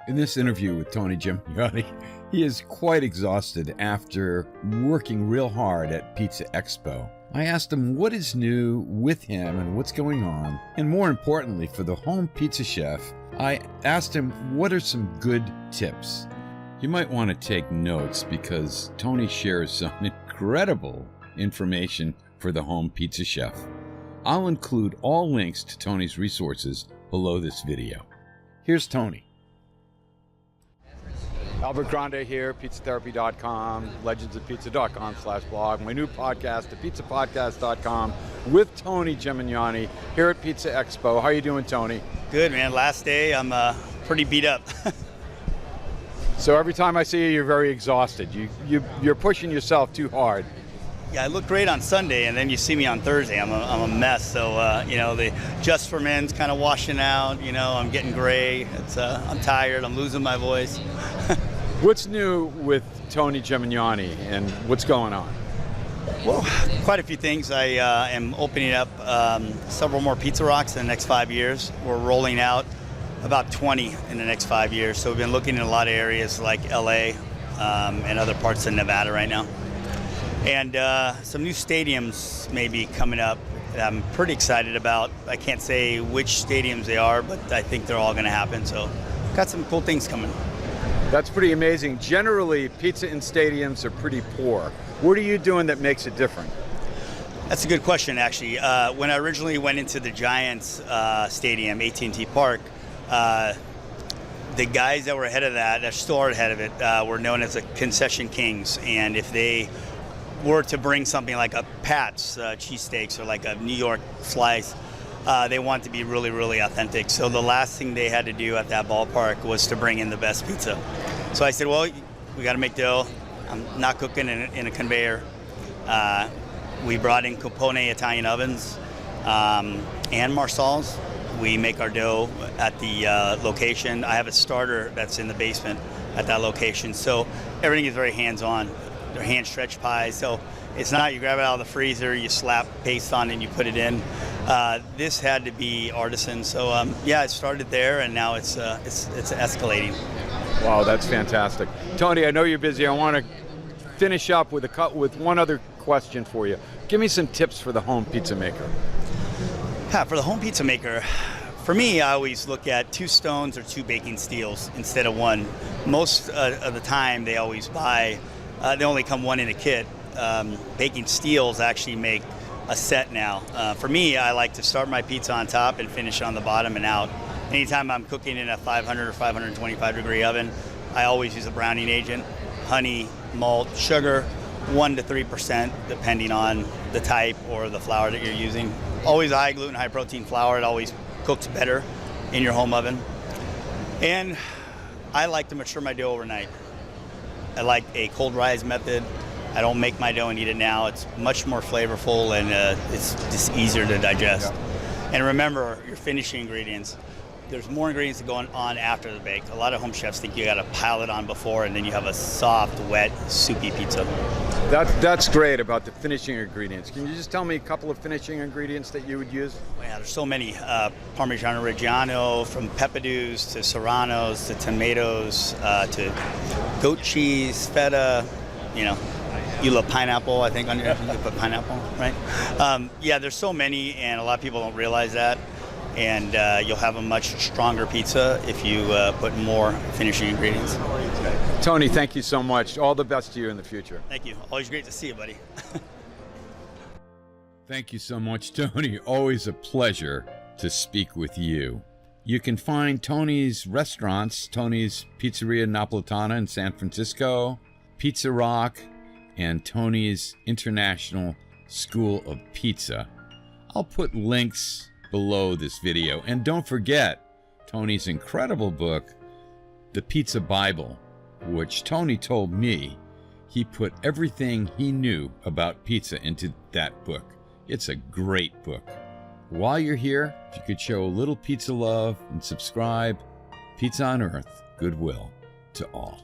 In this interview with Tony Gemignani, he is quite exhausted after working real hard at Pizza Expo. I asked him what is new with him and what's going on, and more importantly, for the home pizza chef, I asked him what are some good tips. You might want to take notes because Tony shares some incredible information for the home pizza chef. I'll include all links to Tony's resources below this video. Here's Tony. Albert Grande here, pizzatherapy.com, legendsofpizza.com/blog, my new podcast, thepizzapodcast.com, with Tony Gemignani here at Pizza Expo. How you doing, Tony? Good, man. Last day, I'm pretty beat up. So every time I see you, you're very exhausted. You're pushing yourself too hard. Yeah, I look great on Sunday, and then you see me on Thursday. I'm a mess. So the Just for Men's kind of washing out. I'm getting gray. I'm tired. I'm losing my voice. What's new with Tony Gemignani and what's going on? Well, quite a few things. I am opening up several more Pizza Rocks in the next 5 years. We're rolling out about 20 in the next 5 years. So we've been looking in a lot of areas like LA and other parts of Nevada right now. And some new stadiums may be coming up that I'm pretty excited about. I can't say which stadiums they are, but I think they're all going to happen. So got some cool things coming. That's pretty amazing. Generally, pizza in stadiums are pretty poor. What are you doing that makes it different? That's a good question, actually. When I originally went into the Giants stadium, AT&T Park, the guys that were ahead of that still are ahead of it, were known as the concession kings. And if they were to bring something like a Pat's cheesesteaks or like a New York slice, they want to be really, really authentic. So the last thing they had to do at that ballpark was to bring in the best pizza. So I said, well, we got to make dough. I'm not cooking in a conveyor. We brought in Copone Italian ovens and Marsal's. We make our dough at the location. I have a starter that's in the basement at that location. So everything is very hands-on. They're hand-stretched pies. So it's not you grab it out of the freezer, you slap paste on it, and you put it in. This had to be artisan. So yeah, it started there, and now it's escalating. Wow, that's fantastic. Tony, I know you're busy. I want to finish up with one other question for you. Give me some tips for the home pizza maker. Yeah, for the home pizza maker, for me, I always look at 2 stones or 2 baking steels instead of 1. Most of the time, they always buy. They only come 1 in a kit. Baking steels actually make a set now. For me, I like to start my pizza on top and finish on the bottom and out. Anytime I'm cooking in a 500 or 525 degree oven, I always use a browning agent, honey, malt, sugar, 1 to 3% depending on the type or the flour that you're using. Always a high gluten, high protein flour. It always cooks better in your home oven. And I like to mature my dough overnight. I like a cold rise method. I don't make my dough and eat it now. It's much more flavorful and it's just easier to digest. Yeah. And remember your finishing ingredients. There's more ingredients that go on after the bake. A lot of home chefs think you got to pile it on before and then you have a soft, wet, soupy pizza. That's great about the finishing ingredients. Can you just tell me a couple of finishing ingredients that you would use? Well, yeah, there's so many. Parmigiano Reggiano, from peppadews to serranos to tomatoes to goat cheese, feta, you love pineapple, I think, on your, you put pineapple, right? Yeah, there's so many, and a lot of people don't realize that. And you'll have a much stronger pizza if you put more finishing ingredients. Tony, thank you so much. All the best to you in the future. Thank you. Always great to see you, buddy. Thank you so much, Tony. Always a pleasure to speak with you. You can find Tony's restaurants, Tony's Pizzeria Napoletana in San Francisco, Pizza Rock, and Tony's International School of Pizza. I'll put links below this video. And don't forget Tony's incredible book, The Pizza Bible, which Tony told me he put everything he knew about pizza into that book. It's a great book. While you're here, if you could show a little pizza love and subscribe, Pizza on Earth, goodwill to all.